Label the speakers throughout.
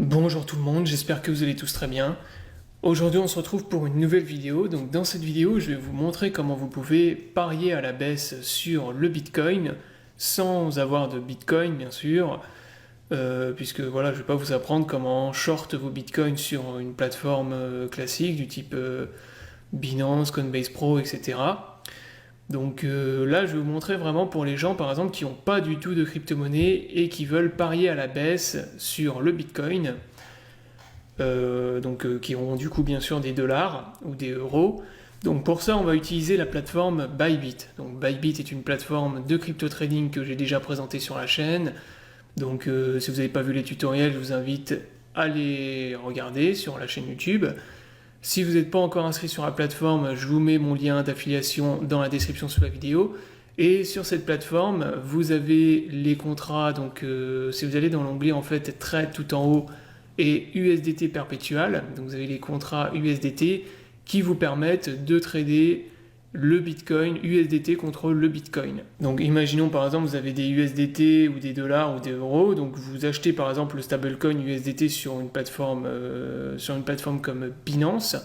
Speaker 1: Bonjour tout le monde, j'espère que vous allez tous très bien. Aujourd'hui on se retrouve pour une nouvelle vidéo. Donc dans cette vidéo je vais vous montrer comment vous pouvez parier à la baisse sur le Bitcoin sans avoir de Bitcoin bien sûr. Puisque voilà, je ne vais pas vous apprendre comment short vos Bitcoins sur une plateforme classique du type Binance, Coinbase Pro, etc. Donc là, je vais vous montrer vraiment pour les gens, par exemple, qui n'ont pas du tout de crypto-monnaie et qui veulent parier à la baisse sur le Bitcoin. Qui auront du coup bien sûr des dollars ou des euros. Donc pour ça, on va utiliser la plateforme Bybit. Donc Bybit est une plateforme de crypto trading que j'ai déjà présentée sur la chaîne. Donc si vous n'avez pas vu les tutoriels, je vous invite à les regarder sur la chaîne YouTube. Si vous n'êtes pas encore inscrit sur la plateforme, je vous mets mon lien d'affiliation dans la description sous la vidéo. Et sur cette plateforme, vous avez les contrats. Donc si vous allez dans l'onglet en fait Trade tout en haut et USDT perpétual, donc vous avez les contrats USDT qui vous permettent de trader le Bitcoin USDT contre le Bitcoin. Donc imaginons par exemple vous avez des USDT ou des dollars ou des euros, donc vous achetez par exemple le stablecoin USDT sur une plateforme comme Binance.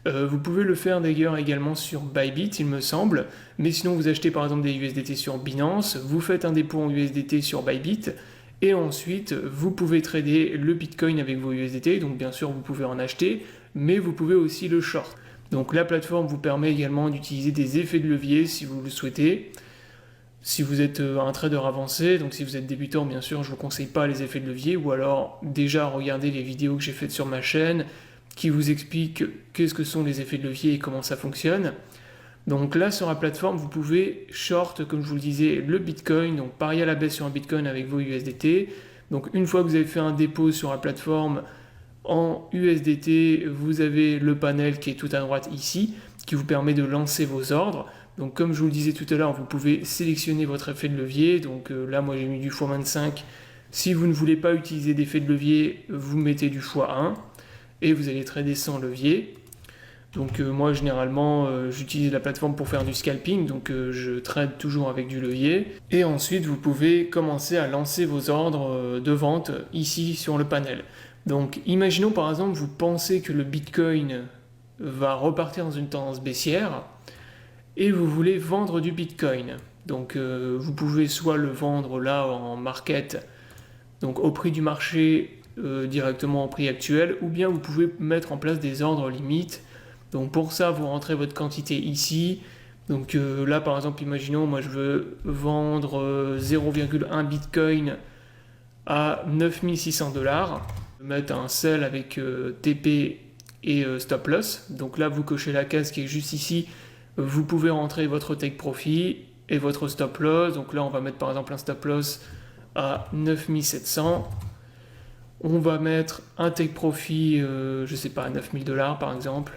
Speaker 1: Vous pouvez le faire d'ailleurs également sur Bybit il me semble, mais sinon vous achetez par exemple des USDT sur Binance, vous faites un dépôt en USDT sur Bybit, et ensuite vous pouvez trader le Bitcoin avec vos USDT, donc bien sûr vous pouvez en acheter, mais vous pouvez aussi le short. Donc la plateforme vous permet également d'utiliser des effets de levier si vous le souhaitez. Si vous êtes un trader avancé, donc si vous êtes débutant, bien sûr, je ne vous conseille pas les effets de levier, ou alors déjà regardez les vidéos que j'ai faites sur ma chaîne qui vous expliquent qu'est-ce que sont les effets de levier et comment ça fonctionne. Donc là, sur la plateforme, vous pouvez short, comme je vous le disais, le Bitcoin, donc parier à la baisse sur un Bitcoin avec vos USDT. Donc une fois que vous avez fait un dépôt sur la plateforme, en USDT, vous avez le panel qui est tout à droite ici, qui vous permet de lancer vos ordres. Donc comme je vous le disais tout à l'heure, vous pouvez sélectionner votre effet de levier. Donc là, moi j'ai mis du x25. Si vous ne voulez pas utiliser d'effet de levier, vous mettez du x1 et vous allez trader sans levier. Donc moi généralement j'utilise la plateforme pour faire du scalping, donc je trade toujours avec du levier. Et ensuite vous pouvez commencer à lancer vos ordres de vente ici sur le panel. Donc imaginons par exemple vous pensez que le Bitcoin va repartir dans une tendance baissière et vous voulez vendre du Bitcoin. Donc vous pouvez soit le vendre là en market, donc au prix du marché directement au prix actuel, ou bien vous pouvez mettre en place des ordres limites. Donc pour ça vous rentrez votre quantité ici. Donc là par exemple imaginons moi je veux vendre 0,1 Bitcoin à 9600 $. Mettre un sell avec TP et stop loss. Donc là, vous cochez la case qui est juste ici. Vous pouvez rentrer votre take profit et votre stop loss. Donc là, on va mettre par exemple un stop loss à 9700. On va mettre un take profit, je sais pas, à 9000 $ par exemple.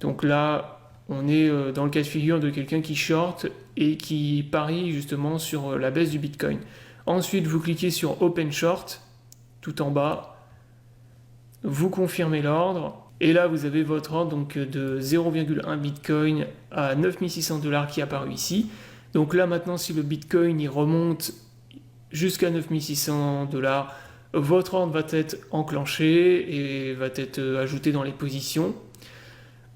Speaker 1: Donc là, on est dans le cas de figure de quelqu'un qui short et qui parie justement sur la baisse du Bitcoin. Ensuite, vous cliquez sur Open Short tout en bas, vous confirmez l'ordre, et là vous avez votre ordre donc de 0,1 Bitcoin à 9600 $ qui est apparu ici. Donc là maintenant si le Bitcoin il remonte jusqu'à 9600 $, votre ordre va être enclenché et va être ajouté dans les positions.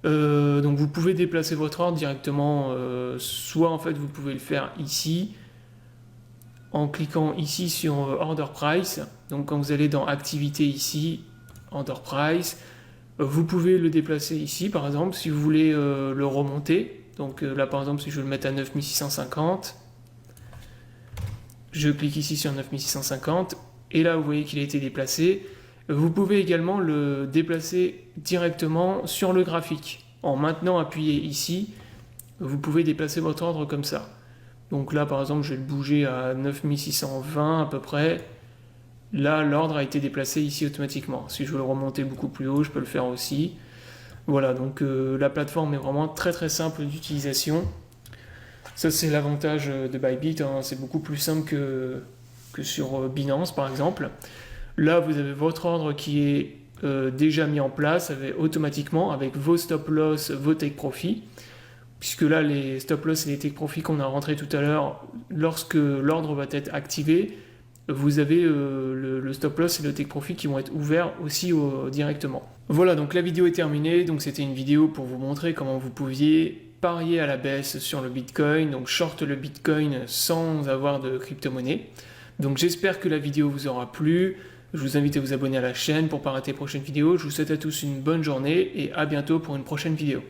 Speaker 1: Donc vous pouvez déplacer votre ordre directement, soit en fait vous pouvez le faire ici, en cliquant ici sur Order Price. Donc quand vous allez dans Activité ici, Order Price, vous pouvez le déplacer ici par exemple si vous voulez le remonter. Donc là par exemple si je veux le mettre à 9650, je clique ici sur 9650 et là vous voyez qu'il a été déplacé. Vous pouvez également le déplacer directement sur le graphique. En maintenant appuyé ici, vous pouvez déplacer votre ordre comme ça. Donc là, par exemple, je vais le bouger à 9620 à peu près. Là, l'ordre a été déplacé ici automatiquement. Si je veux le remonter beaucoup plus haut, je peux le faire aussi. Voilà, donc la plateforme est vraiment très très simple d'utilisation. Ça, c'est l'avantage de Bybit. Hein. C'est beaucoup plus simple que sur Binance, par exemple. Là, vous avez votre ordre qui est déjà mis en place automatiquement avec vos stop loss, vos take profit. Puisque là, les stop loss et les take profit qu'on a rentrés tout à l'heure, lorsque l'ordre va être activé, vous avez le stop loss et le take profit qui vont être ouverts aussi directement. Voilà, donc la vidéo est terminée. Donc c'était une vidéo pour vous montrer comment vous pouviez parier à la baisse sur le Bitcoin, donc short le Bitcoin sans avoir de crypto-monnaie. Donc j'espère que la vidéo vous aura plu. Je vous invite à vous abonner à la chaîne pour ne pas rater les prochaines vidéos. Je vous souhaite à tous une bonne journée et à bientôt pour une prochaine vidéo.